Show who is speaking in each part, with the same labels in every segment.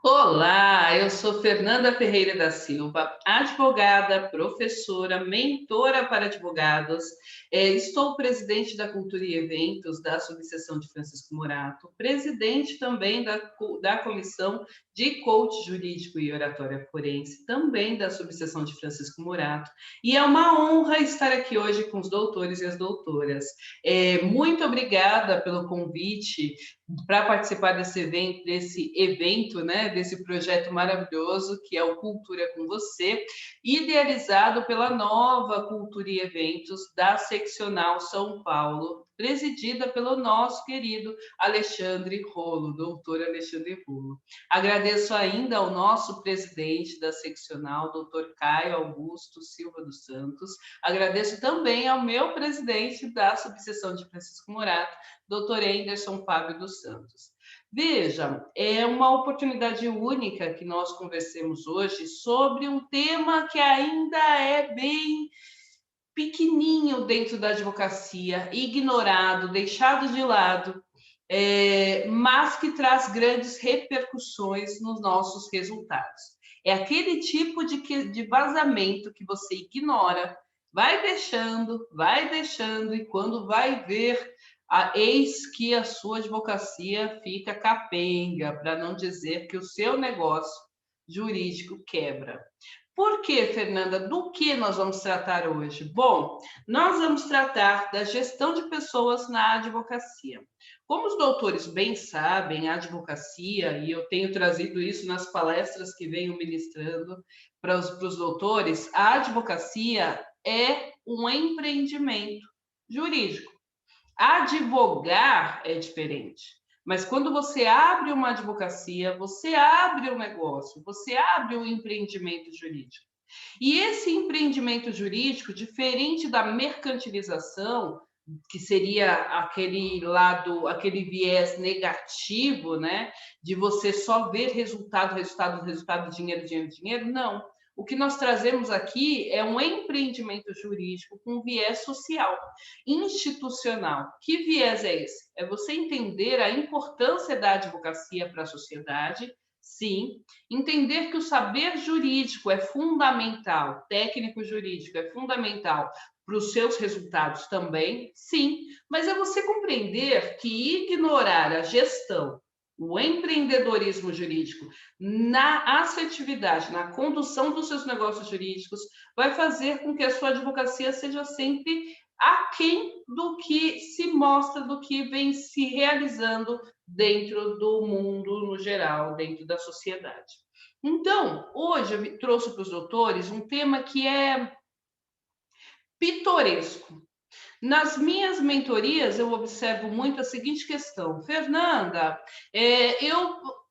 Speaker 1: Olá, eu sou Fernanda Ferreira da Silva, advogada, professora, mentora para advogados. Estou presidente da Cultura e Eventos da Subseção de Francisco Morato, presidente também da Comissão de Coach Jurídico e Oratória Forense, também da Subseção de Francisco Morato. E é uma honra estar aqui hoje com os doutores e as doutoras. Muito obrigada pelo convite para participar desse evento, né, desse projeto maravilhoso que é o Cultura com Você, idealizado pela Nova Cultura e Eventos da Seccional São Paulo, presidida pelo nosso querido Alexandre Rolo, doutor Alexandre Rolo. Agradeço ainda ao nosso presidente da seccional, doutor Caio Augusto Silva dos Santos. Agradeço também ao meu presidente da subseção de Francisco Morato, doutor Anderson Fábio dos Santos. Veja, é uma oportunidade única que nós conversemos hoje sobre um tema que ainda é bem pequenininho dentro da advocacia, ignorado, deixado de lado, mas que traz grandes repercussões nos nossos resultados. É aquele tipo de vazamento que você ignora, vai deixando, e quando vai ver, eis que a sua advocacia fica capenga, para não dizer que o seu negócio jurídico quebra. Por que, Fernanda? Do que nós vamos tratar hoje? Bom, nós vamos tratar da gestão de pessoas na advocacia. Como os doutores bem sabem, a advocacia, e eu tenho trazido isso nas palestras que venho ministrando para os doutores, a advocacia é um empreendimento jurídico. Advogar é diferente. Mas quando você abre uma advocacia, você abre um negócio, você abre um empreendimento jurídico. E esse empreendimento jurídico, diferente da mercantilização, que seria aquele lado, aquele viés negativo, né? De você só ver resultado, dinheiro, dinheiro, dinheiro, não. O que nós trazemos aqui é um empreendimento jurídico com viés social, institucional. Que viés é esse? É você entender a importância da advocacia para a sociedade, sim. Entender que o saber jurídico é fundamental, técnico jurídico é fundamental para os seus resultados também, sim. Mas é você compreender que ignorar a gestão, o empreendedorismo jurídico na assertividade, na condução dos seus negócios jurídicos, vai fazer com que a sua advocacia seja sempre aquém do que se mostra, do que vem se realizando dentro do mundo no geral, dentro da sociedade. Então, hoje eu trouxe para os doutores um tema que é pitoresco. Nas minhas mentorias, eu observo muito a seguinte questão: Fernanda,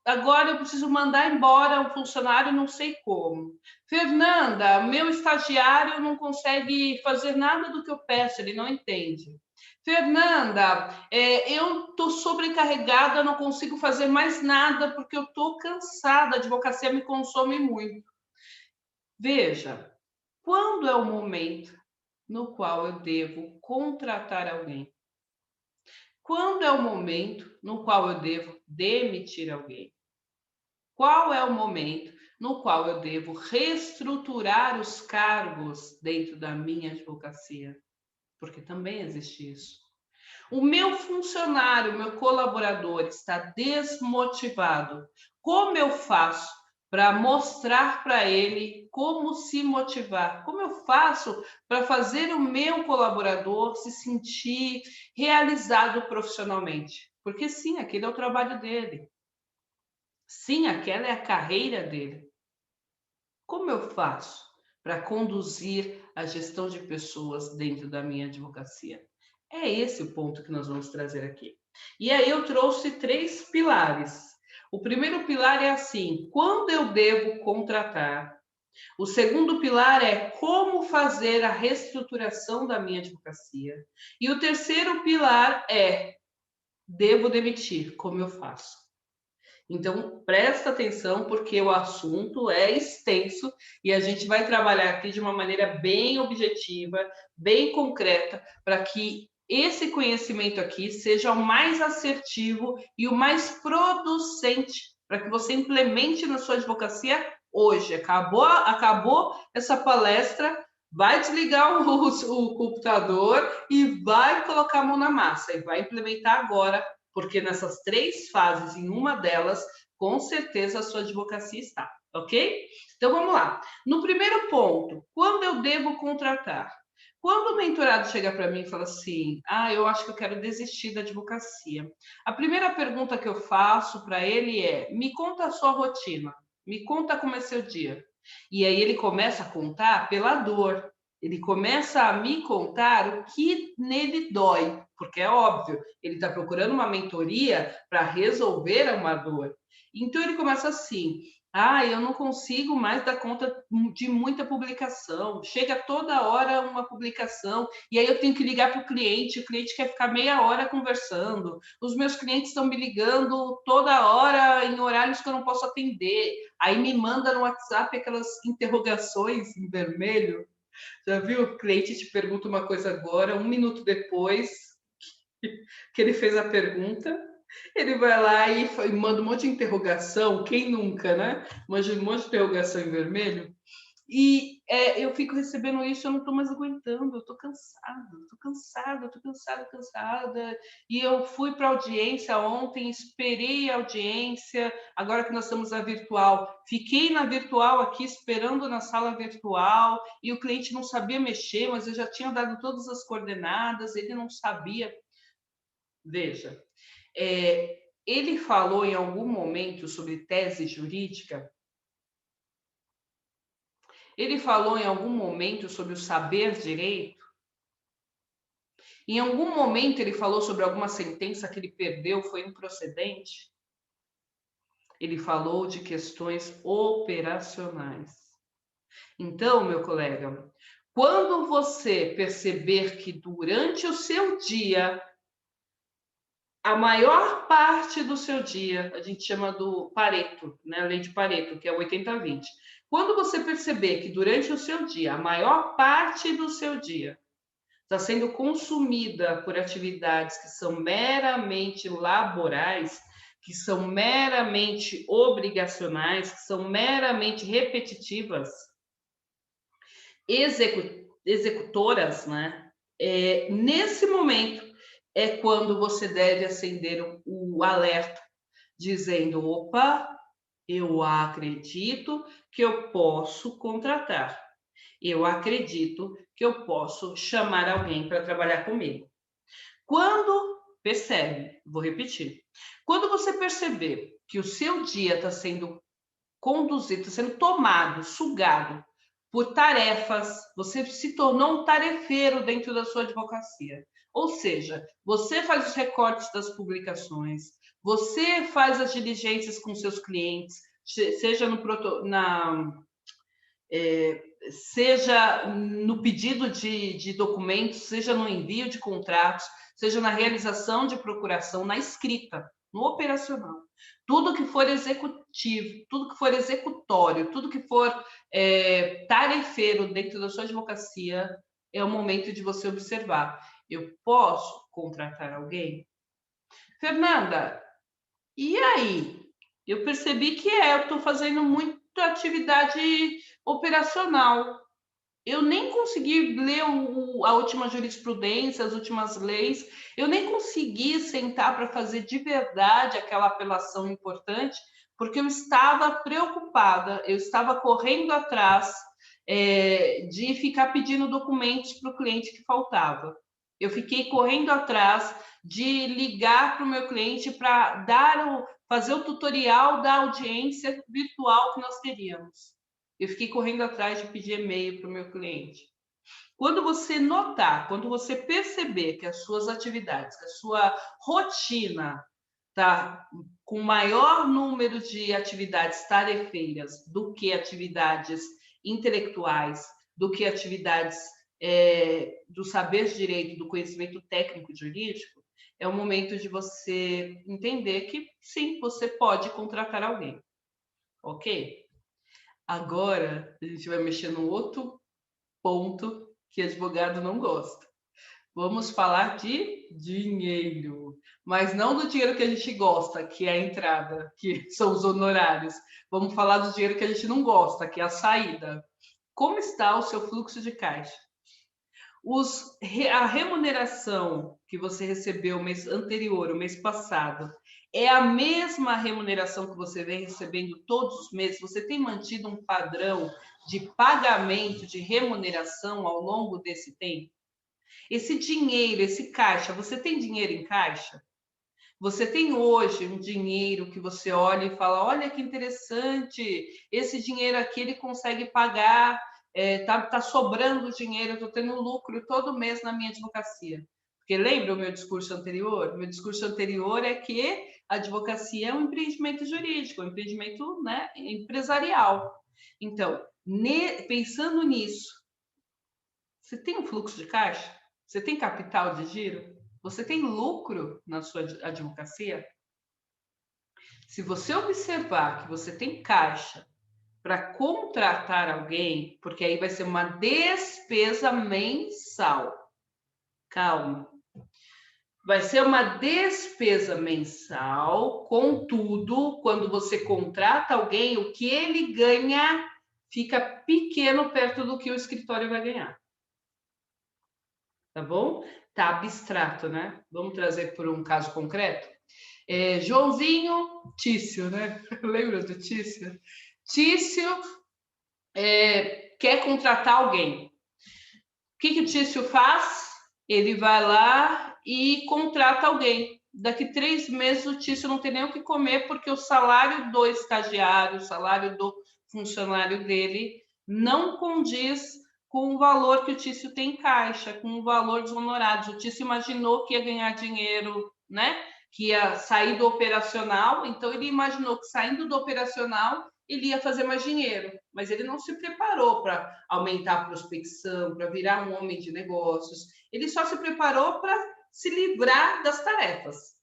Speaker 1: agora eu preciso mandar embora um funcionário, não sei como. Fernanda, meu estagiário não consegue fazer nada do que eu peço, ele não entende. Fernanda, eu estou sobrecarregada, não consigo fazer mais nada porque eu estou cansada, a advocacia me consome muito. Veja, quando é o momento no qual eu devo contratar alguém? Quando é o momento no qual eu devo demitir alguém? Qual é o momento no qual eu devo reestruturar os cargos dentro da minha advocacia? Porque também existe isso. O meu funcionário, o meu colaborador está desmotivado. Como eu faço para mostrar para ele como se motivar? Como eu faço para fazer o meu colaborador se sentir realizado profissionalmente? Porque sim, aquele é o trabalho dele. Sim, aquela é a carreira dele. Como eu faço para conduzir a gestão de pessoas dentro da minha advocacia? É esse o ponto que nós vamos trazer aqui. E aí eu trouxe 3 pilares. O primeiro pilar é assim: quando eu devo contratar? O segundo pilar é como fazer a reestruturação da minha advocacia. E o terceiro pilar é devo demitir, como eu faço? Então, presta atenção, porque o assunto é extenso e a gente vai trabalhar aqui de uma maneira bem objetiva, bem concreta, para que esse conhecimento aqui seja o mais assertivo e o mais producente para que você implemente na sua advocacia hoje. Acabou essa palestra, vai desligar o computador e vai colocar a mão na massa e vai implementar agora, porque nessas 3 fases, em uma delas, com certeza a sua advocacia está, ok? Então vamos lá. No primeiro ponto, quando eu devo contratar? Quando o mentorado chega para mim e fala assim, eu acho que eu quero desistir da advocacia, a primeira pergunta que eu faço para ele é, me conta a sua rotina, me conta como é seu dia. E aí ele começa a contar pela dor, ele começa a me contar o que nele dói, porque é óbvio, ele está procurando uma mentoria para resolver uma dor. Então ele começa assim, eu não consigo mais dar conta de muita publicação. Chega toda hora uma publicação e aí eu tenho que ligar para o cliente quer ficar meia hora conversando. Os meus clientes estão me ligando toda hora em horários que eu não posso atender. Aí me manda no WhatsApp aquelas interrogações em vermelho. Já viu? O cliente te pergunta uma coisa agora, 1 minuto depois que ele fez a pergunta, ele vai lá e manda um monte de interrogação, quem nunca, né? Manda um monte de interrogação em vermelho. E eu fico recebendo isso, eu não estou mais aguentando, eu estou cansada. E eu fui para a audiência ontem, esperei a audiência, agora que nós estamos na virtual, fiquei na virtual aqui, esperando na sala virtual, e o cliente não sabia mexer, mas eu já tinha dado todas as coordenadas, ele não sabia. Veja, ele falou em algum momento sobre tese jurídica? Ele falou em algum momento sobre o saber direito? Em algum momento ele falou sobre alguma sentença que ele perdeu, foi improcedente? Ele falou de questões operacionais. Então, meu colega, quando você perceber que durante o seu dia, a maior parte do seu dia, a gente chama do Pareto, né? A lei de Pareto, que é 80-20. Quando você perceber que durante o seu dia, a maior parte do seu dia está sendo consumida por atividades que são meramente laborais, que são meramente obrigacionais, que são meramente repetitivas, executoras, né? Nesse momento é quando você deve acender o alerta, dizendo, opa, eu acredito que eu posso contratar. Eu acredito que eu posso chamar alguém para trabalhar comigo. Quando percebe, vou repetir, quando você perceber que o seu dia está sendo conduzido, está sendo tomado, sugado por tarefas, você se tornou um tarefeiro dentro da sua advocacia. Ou seja, você faz os recortes das publicações, você faz as diligências com seus clientes, seja seja no pedido de documentos, seja no envio de contratos, seja na realização de procuração, na escrita, no operacional. Tudo que for executivo, tudo que for executório, tudo que for tarefeiro dentro da sua advocacia, é o momento de você observar. Eu posso contratar alguém? Fernanda, e aí? Eu percebi que eu estou fazendo muita atividade operacional. Eu nem consegui ler a última jurisprudência, as últimas leis, eu nem consegui sentar para fazer de verdade aquela apelação importante, porque eu estava preocupada, eu estava correndo atrás de ficar pedindo documentos para o cliente que faltava. Eu fiquei correndo atrás de ligar para o meu cliente para fazer o tutorial da audiência virtual que nós teríamos. Eu fiquei correndo atrás de pedir e-mail para o meu cliente. Quando você notar, quando você perceber que as suas atividades, que a sua rotina está com maior número de atividades tarefeiras do que atividades intelectuais, do que atividades do saber direito, do conhecimento técnico jurídico, é o momento de você entender que sim, você pode contratar alguém, ok? Agora, a gente vai mexer no outro ponto que advogado não gosta. Vamos falar de dinheiro. mas não do dinheiro que a gente gosta, que é a entrada, que são os honorários. Vamos falar do dinheiro que a gente não gosta, que é a saída. Como está o seu fluxo de caixa? A remuneração que você recebeu o mês anterior, o mês passado, é a mesma remuneração que você vem recebendo todos os meses? Você tem mantido um padrão de pagamento, de remuneração ao longo desse tempo? Esse dinheiro, esse caixa, você tem dinheiro em caixa? Você tem hoje um dinheiro que você olha e fala, olha que interessante, esse dinheiro aqui ele consegue pagar, tá sobrando dinheiro, eu estou tendo lucro todo mês na minha advocacia. Porque lembra o meu discurso anterior? O meu discurso anterior é que a advocacia é um empreendimento jurídico, um empreendimento, né, empresarial. Então, pensando nisso, você tem um fluxo de caixa? Você tem capital de giro? Você tem lucro na sua advocacia? Se você observar que você tem caixa para contratar alguém, porque aí vai ser uma despesa mensal. Calma. Vai ser uma despesa mensal, contudo, quando você contrata alguém, o que ele ganha fica pequeno perto do que o escritório vai ganhar. Tá bom? Tá abstrato, né? Vamos trazer por um caso concreto? Joãozinho, Tício, né? Lembra do Tício? Tício quer contratar alguém. O que o Tício faz? Ele vai lá e contrata alguém. Daqui 3 meses o Tício não tem nem o que comer, porque o salário do estagiário, o salário do funcionário dele não condiz com o valor que o Tício tem em caixa, com o valor dos honorários. O Tício imaginou que ia ganhar dinheiro, né? Que ia sair do operacional, então ele imaginou que saindo do operacional ele ia fazer mais dinheiro, mas ele não se preparou para aumentar a prospecção, para virar um homem de negócios. Ele só se preparou para se livrar das tarefas.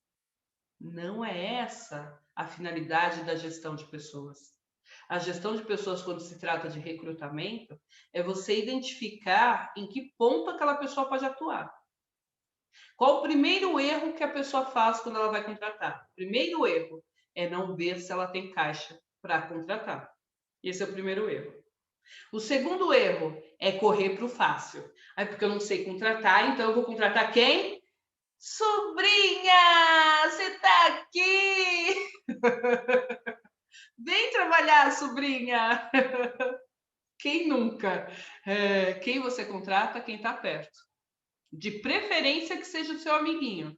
Speaker 1: Não é essa a finalidade da gestão de pessoas. A gestão de pessoas, quando se trata de recrutamento, é você identificar em que ponto aquela pessoa pode atuar. Qual o primeiro erro que a pessoa faz quando ela vai contratar? O primeiro erro é não ver se ela tem caixa para contratar. Esse é o primeiro erro. O segundo erro é correr para o fácil. Aí, porque eu não sei contratar, então eu vou contratar quem? Sobrinha, você está aqui! Vem trabalhar, sobrinha! Quem nunca? Quem você contrata? Quem está perto. De preferência que seja o seu amiguinho.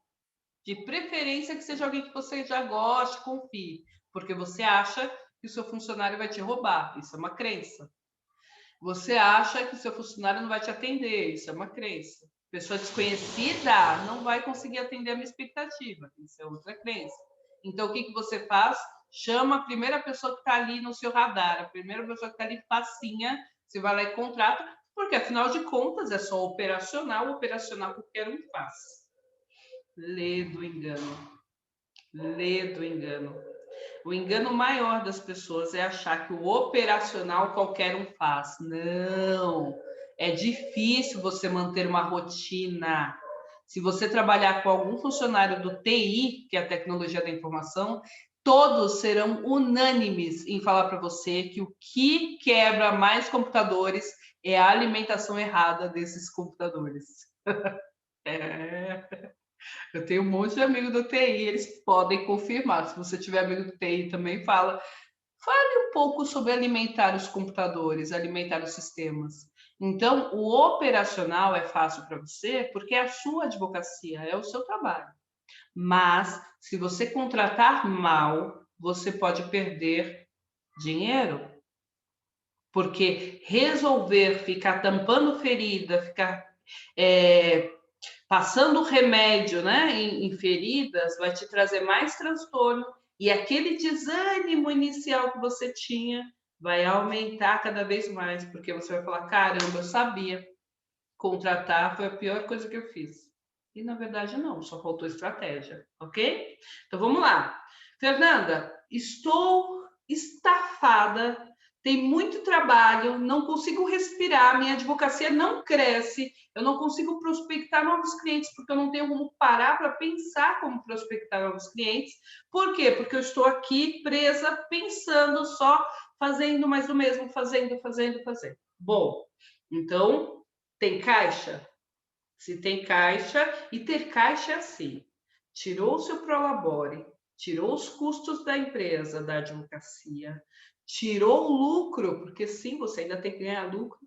Speaker 1: De preferência que seja alguém que você já goste, confie. Porque você acha que o seu funcionário vai te roubar. Isso é uma crença. Você acha que o seu funcionário não vai te atender. Isso é uma crença. Pessoa desconhecida não vai conseguir atender a minha expectativa. Isso é outra crença. Então, o que você faz? Chama a primeira pessoa que está ali no seu radar. A primeira pessoa que está ali facinha. Você vai lá e contrata. Porque, afinal de contas, é só operacional. Operacional qualquer um faz. Lê do engano. Lê do engano. O engano maior das pessoas é achar que o operacional qualquer um faz. Não. É difícil você manter uma rotina. Se você trabalhar com algum funcionário do TI, que é a tecnologia da informação, todos serão unânimes em falar para você que o que quebra mais computadores é a alimentação errada desses computadores. Eu tenho um monte de amigo do TI, eles podem confirmar. Se você tiver amigo do TI também, fale um pouco sobre alimentar os computadores, alimentar os sistemas. Então, o operacional é fácil para você porque é a sua advocacia, é o seu trabalho. Mas, se você contratar mal, você pode perder dinheiro. Porque resolver ficar tampando ferida, ficar passando remédio, né, em feridas, vai te trazer mais transtorno e aquele desânimo inicial que você tinha vai aumentar cada vez mais, porque você vai falar, caramba, eu sabia, contratar foi a pior coisa que eu fiz. E na verdade não, só faltou estratégia, ok? Então vamos lá. Fernanda, estou estafada tem muito trabalho, não consigo respirar, minha advocacia não cresce, eu não consigo prospectar novos clientes, porque eu não tenho como parar para pensar como prospectar novos clientes. Por quê? Porque eu estou aqui presa, pensando só, fazendo mais do mesmo, fazendo. Bom, então, tem caixa? Se tem caixa, e ter caixa é assim, tirou o seu prolabore, tirou os custos da empresa, da advocacia, tirou o lucro, porque sim, você ainda tem que ganhar lucro,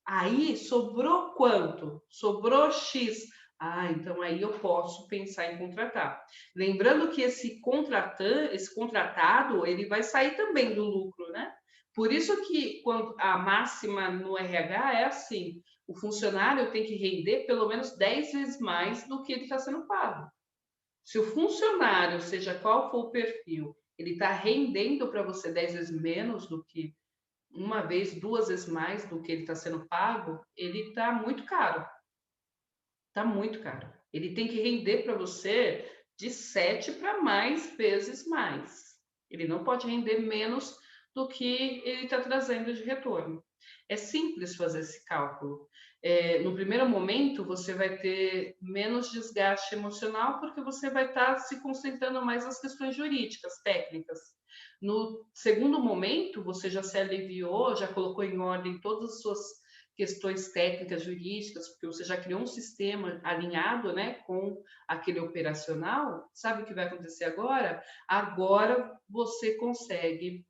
Speaker 1: aí sobrou quanto? Sobrou X. Ah, então aí eu posso pensar em contratar. Lembrando que esse contratado, ele vai sair também do lucro, né? Por isso que quando a máxima no RH é assim, o funcionário tem que render pelo menos 10 vezes mais do que ele está sendo pago. Se o funcionário, seja qual for o perfil, ele está rendendo para você 10 vezes menos do que uma vez, duas vezes mais do que ele está sendo pago, ele está muito caro. Está muito caro. Ele tem que render para você de 7 para mais vezes mais. Ele não pode render menos do que ele está trazendo de retorno. É simples fazer esse cálculo. No primeiro momento, você vai ter menos desgaste emocional, porque você vai estar se concentrando mais nas questões jurídicas, técnicas. No segundo momento, você já se aliviou, já colocou em ordem todas as suas questões técnicas, jurídicas, porque você já criou um sistema alinhado, né, com aquele operacional. Sabe o que vai acontecer agora? Agora você consegue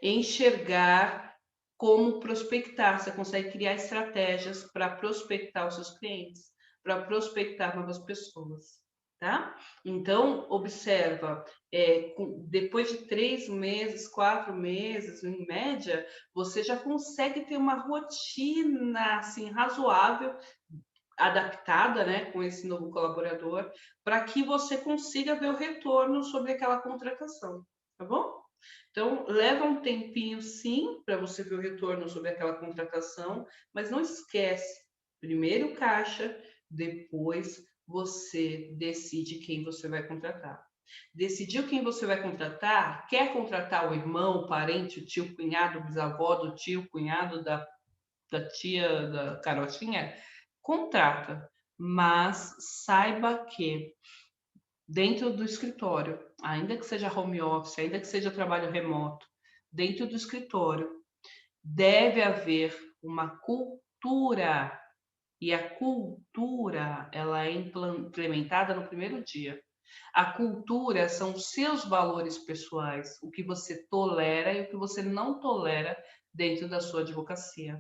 Speaker 1: enxergar como prospectar, você consegue criar estratégias para prospectar os seus clientes, para prospectar novas pessoas, tá? Então, observa, depois de 3 meses, 4 meses, em média, você já consegue ter uma rotina, assim, razoável, adaptada, né, com esse novo colaborador, para que você consiga ver o retorno sobre aquela contratação, tá bom? Então, leva um tempinho, sim, para você ver o retorno sobre aquela contratação, mas não esquece, primeiro caixa, depois você decide quem você vai contratar. Decidiu quem você vai contratar? Quer contratar o irmão, o parente, o tio, o cunhado, o bisavó do tio, o cunhado da tia, da carotinha? Contrata, mas saiba que dentro do escritório, ainda que seja home office, ainda que seja trabalho remoto, dentro do escritório deve haver uma cultura, e a cultura ela é implementada no primeiro dia. A cultura são os seus valores pessoais, o que você tolera e o que você não tolera dentro da sua advocacia.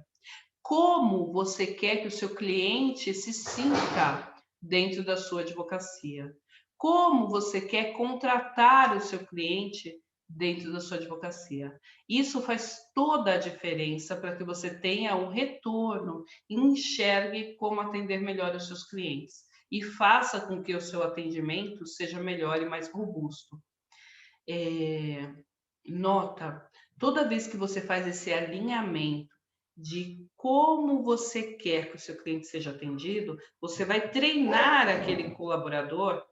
Speaker 1: Como você quer que o seu cliente se sinta dentro da sua advocacia? Como você quer contratar o seu cliente dentro da sua advocacia? Isso faz toda a diferença para que você tenha um retorno e enxergue como atender melhor os seus clientes e faça com que o seu atendimento seja melhor e mais robusto. Nota, toda vez que você faz esse alinhamento de como você quer que o seu cliente seja atendido, você vai treinar aquele colaborador,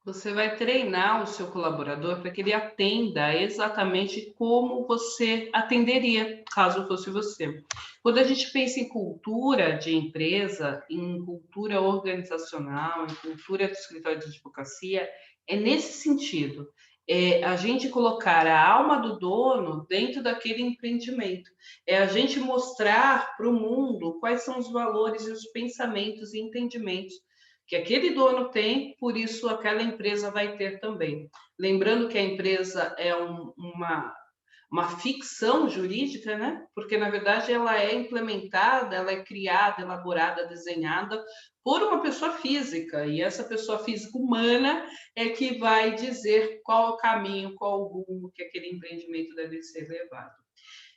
Speaker 1: você vai treinar o seu colaborador para que ele atenda exatamente como você atenderia, caso fosse você. Quando a gente pensa em cultura de empresa, em cultura organizacional, em cultura do escritório de advocacia, é nesse sentido. É a gente colocar a alma do dono dentro daquele empreendimento. É a gente mostrar para o mundo quais são os valores e os pensamentos e entendimentos que aquele dono tem, por isso aquela empresa vai ter também. Lembrando que a empresa é uma ficção jurídica, né? Porque na verdade ela é implementada, ela é criada, elaborada, desenhada por uma pessoa física, e essa pessoa física humana é que vai dizer qual o caminho, qual o rumo que aquele empreendimento deve ser levado.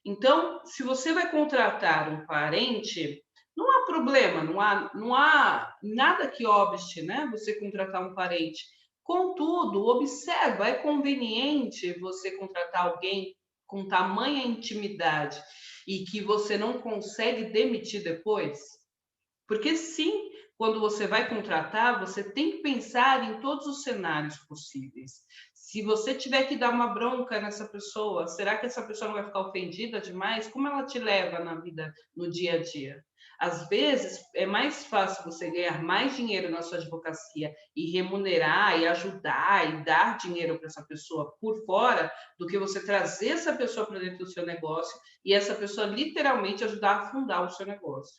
Speaker 1: Então, se você vai contratar um parente, não há problema, não há nada que obste, né, você contratar um parente. Contudo, observa, é conveniente você contratar alguém com tamanha intimidade e que você não consegue demitir depois? Porque sim, quando você vai contratar, você tem que pensar em todos os cenários possíveis. Se você tiver que dar uma bronca nessa pessoa, será que essa pessoa não vai ficar ofendida demais? Como ela te leva na vida, no dia a dia? Às vezes, é mais fácil você ganhar mais dinheiro na sua advocacia e remunerar e ajudar e dar dinheiro para essa pessoa por fora, do que você trazer essa pessoa para dentro do seu negócio e essa pessoa literalmente ajudar a fundar o seu negócio.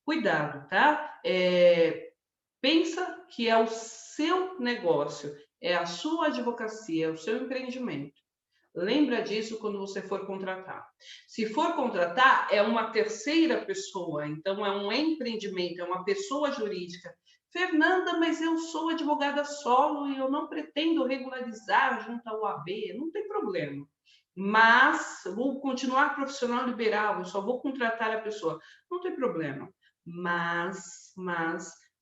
Speaker 1: Cuidado, tá? Pensa que é o seu negócio, é a sua advocacia, é o seu empreendimento. Lembra disso quando você for contratar. Se for contratar, é uma terceira pessoa, então é um empreendimento, é uma pessoa jurídica. Fernanda, mas eu sou advogada solo e eu não pretendo regularizar junto ao AB, não tem problema. Mas vou continuar profissional liberal, eu só vou contratar a pessoa, não tem problema. Mas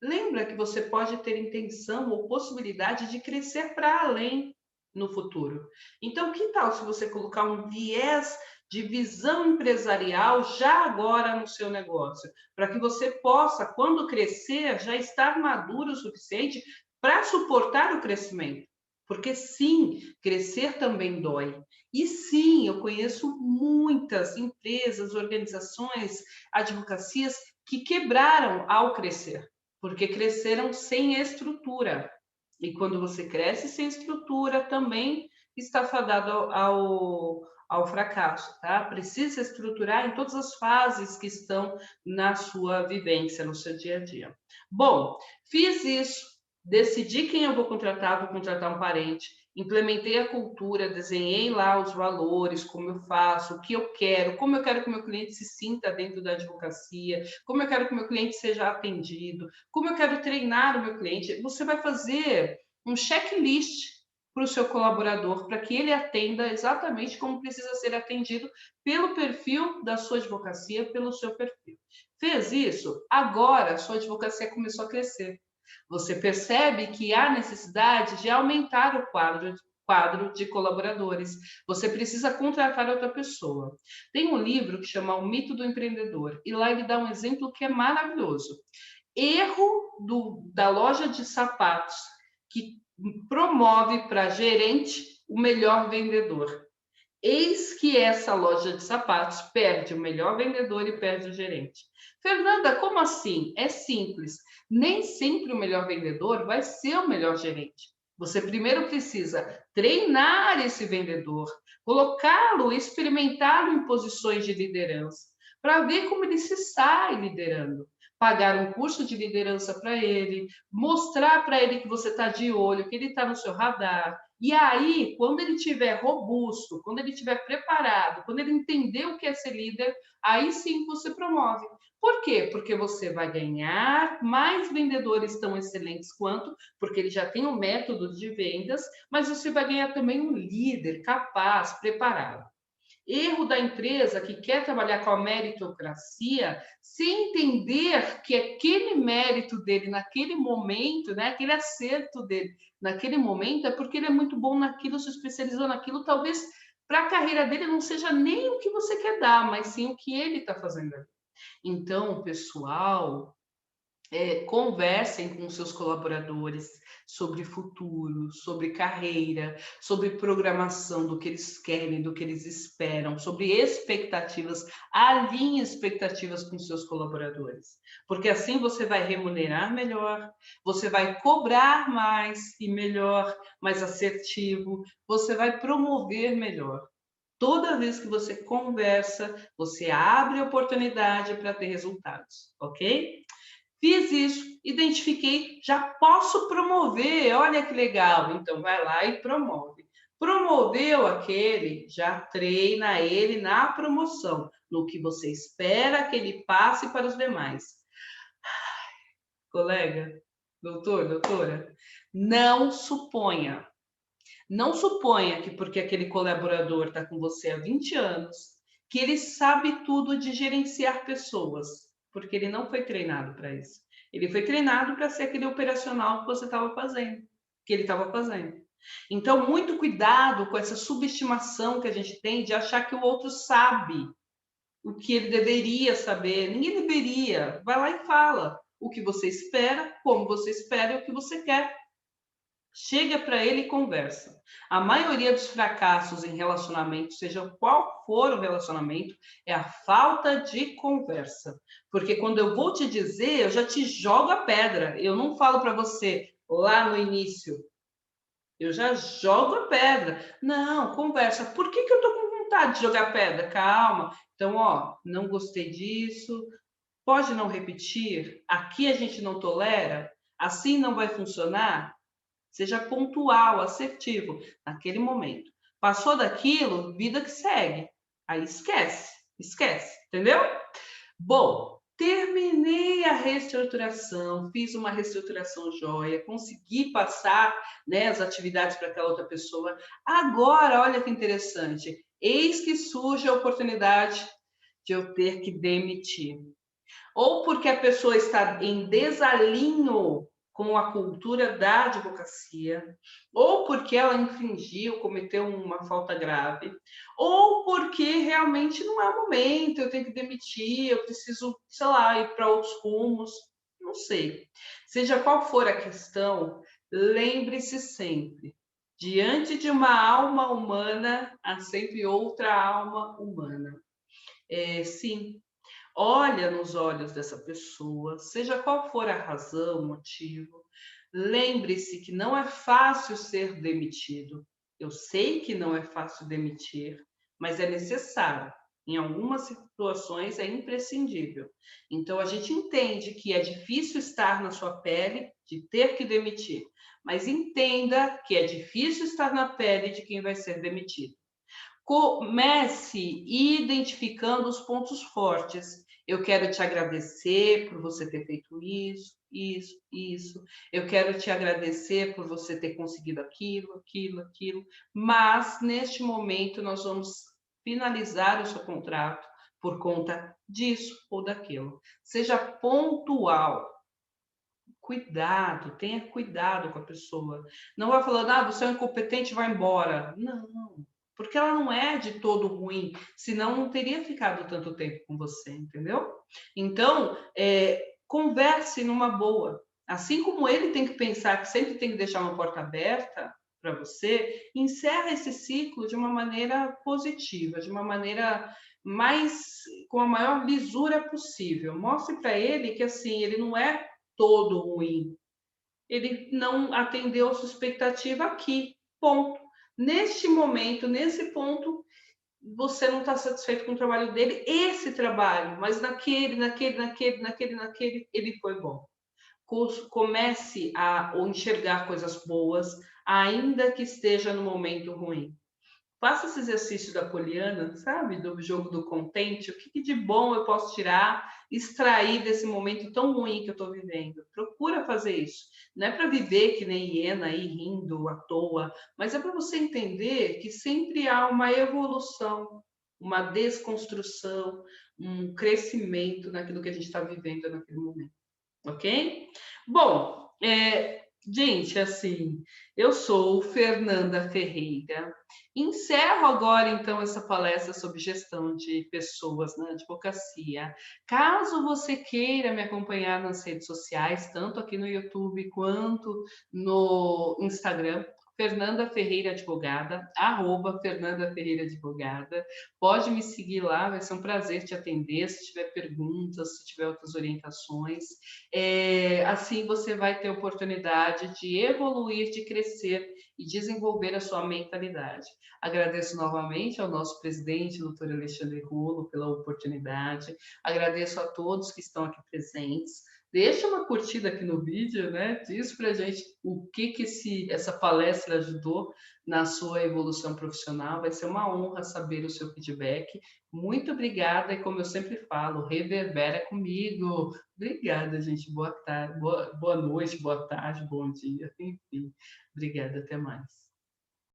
Speaker 1: lembra que você pode ter intenção ou possibilidade de crescer para além no futuro. Então, que tal se você colocar um viés de visão empresarial já agora no seu negócio, para que você possa, quando crescer, já estar maduro o suficiente para suportar o crescimento. Porque sim, crescer também dói. E sim, eu conheço muitas empresas, organizações, advocacias que quebraram ao crescer, porque cresceram sem estrutura. E quando você cresce sem estrutura, também está fadado ao fracasso, tá? Precisa estruturar em todas as fases que estão na sua vivência, no seu dia a dia. Bom, fiz isso, decidi quem eu vou contratar um parente, implementei a cultura, desenhei lá os valores, como eu faço, o que eu quero, como eu quero que o meu cliente se sinta dentro da advocacia, como eu quero que o meu cliente seja atendido, como eu quero treinar o meu cliente. Você vai fazer um checklist para o seu colaborador, para que ele atenda exatamente como precisa ser atendido pelo perfil da sua advocacia, pelo seu perfil. Fez isso? Agora a sua advocacia começou a crescer. Você percebe que há necessidade de aumentar o quadro de colaboradores. Você precisa contratar outra pessoa. Tem um livro que chama O Mito do Empreendedor, e lá ele dá um exemplo que é maravilhoso. Erro da loja de sapatos que promove para gerente o melhor vendedor. Eis que essa loja de sapatos perde o melhor vendedor e perde o gerente. Fernanda, como assim? É simples. Nem sempre o melhor vendedor vai ser o melhor gerente. Você primeiro precisa treinar esse vendedor, colocá-lo, experimentá-lo em posições de liderança, para ver como ele se sai liderando. Pagar um curso de liderança para ele, mostrar para ele que você está de olho, que ele está no seu radar. E aí, quando ele estiver robusto, quando ele estiver preparado, quando ele entender o que é ser líder, aí sim você promove. Por quê? Porque você vai ganhar mais vendedores tão excelentes quanto, porque ele já tem um método de vendas, mas você vai ganhar também um líder capaz, preparado. Erro da empresa que quer trabalhar com a meritocracia, sem entender que aquele mérito dele naquele momento, né, aquele acerto dele naquele momento, é porque ele é muito bom naquilo, se especializou naquilo, talvez para a carreira dele não seja nem o que você quer dar, mas sim o que ele está fazendo. Então, pessoal, conversem com seus colaboradores sobre futuro, sobre carreira, sobre programação do que eles querem, do que eles esperam, sobre expectativas. Alinhe expectativas com seus colaboradores, porque assim você vai remunerar melhor, você vai cobrar mais e melhor, mais assertivo, você vai promover melhor. Toda vez que você conversa, você abre oportunidade para ter resultados, ok? Fiz isso, identifiquei, já posso promover, olha que legal. Então, vai lá e promove. Promoveu aquele, já treina ele na promoção, no que você espera que ele passe para os demais. Colega, doutor, doutora, não suponha que porque aquele colaborador está com você há 20 anos, que ele sabe tudo de gerenciar pessoas, porque ele não foi treinado para isso. Ele foi treinado para ser aquele operacional que você estava fazendo, que ele estava fazendo. Então, muito cuidado com essa subestimação que a gente tem de achar que o outro sabe o que ele deveria saber. Ninguém deveria. Vai lá e fala o que você espera, como você espera e o que você quer. Chega para ele e conversa. A maioria dos fracassos em relacionamento, seja qual for o relacionamento, é a falta de conversa. Porque quando eu vou te dizer, eu já te jogo a pedra. Eu não falo para você lá no início, eu já jogo a pedra. Não, conversa. Por que eu tô com vontade de jogar pedra? Calma. Então, ó, não gostei disso. Pode não repetir? Aqui a gente não tolera? Assim não vai funcionar? Seja pontual, assertivo, naquele momento. Passou daquilo, vida que segue. Aí esquece, esquece, entendeu? Bom, terminei a reestruturação, fiz uma reestruturação joia, consegui passar, né, as atividades para aquela outra pessoa. Agora, olha que interessante, eis que surge a oportunidade de eu ter que demitir. Ou porque a pessoa está em desalinho com a cultura da advocacia, ou porque ela infringiu, cometeu uma falta grave, ou porque realmente não é o momento, eu tenho que demitir, eu preciso, sei lá, ir para outros rumos, não sei. Seja qual for a questão, lembre-se sempre, diante de uma alma humana, há sempre outra alma humana. Sim, olha nos olhos dessa pessoa, seja qual for a razão, o motivo. Lembre-se que não é fácil ser demitido. Eu sei que não é fácil demitir, mas é necessário. Em algumas situações é imprescindível. Então a gente entende que é difícil estar na sua pele de ter que demitir, mas entenda que é difícil estar na pele de quem vai ser demitido. Comece identificando os pontos fortes. Eu quero te agradecer por você ter feito isso, isso, isso. Eu quero te agradecer por você ter conseguido aquilo, aquilo, aquilo. Mas neste momento nós vamos finalizar o seu contrato por conta disso ou daquilo. Seja pontual. Cuidado, tenha cuidado com a pessoa. Não vai falando, ah, você é um incompetente, vai embora. Não, porque ela não é de todo ruim, senão não teria ficado tanto tempo com você, entendeu? Então, converse numa boa. Assim como ele tem que pensar que sempre tem que deixar uma porta aberta para você, encerra esse ciclo de uma maneira positiva, de uma maneira mais com a maior lisura possível. Mostre para ele que assim, ele não é todo ruim. Ele não atendeu a sua expectativa aqui. Ponto. Neste momento, nesse ponto, você não está satisfeito com o trabalho dele, esse trabalho, mas naquele, ele foi bom. Comece a enxergar coisas boas, ainda que esteja no momento ruim. Faça esse exercício da Poliana, sabe? Do jogo do contente. O que de bom eu posso tirar, extrair desse momento tão ruim que eu estou vivendo? Procura fazer isso. Não é para viver que nem hiena aí rindo à toa, mas é para você entender que sempre há uma evolução, uma desconstrução, um crescimento naquilo que a gente está vivendo naquele momento. Ok? Bom, gente, assim, eu sou Fernanda Ferreira. Encerro agora, então, essa palestra sobre gestão de pessoas na advocacia. Caso você queira me acompanhar nas redes sociais, tanto aqui no YouTube quanto no Instagram, Fernanda Ferreira Advogada, @Fernanda Ferreira Advogada. Pode me seguir lá, vai ser um prazer te atender. Se tiver perguntas, se tiver outras orientações, assim você vai ter oportunidade de evoluir, de crescer e desenvolver a sua mentalidade. Agradeço novamente ao nosso presidente, doutor Alexandre Rulo, pela oportunidade. Agradeço a todos que estão aqui presentes. Deixa uma curtida aqui no vídeo, né? Diz pra gente o que essa palestra ajudou na sua evolução profissional. Vai ser uma honra saber o seu feedback. Muito obrigada e como eu sempre falo, reverbera comigo. Obrigada, gente. Boa tarde, boa noite, boa tarde, bom dia. Enfim, obrigada. Até mais.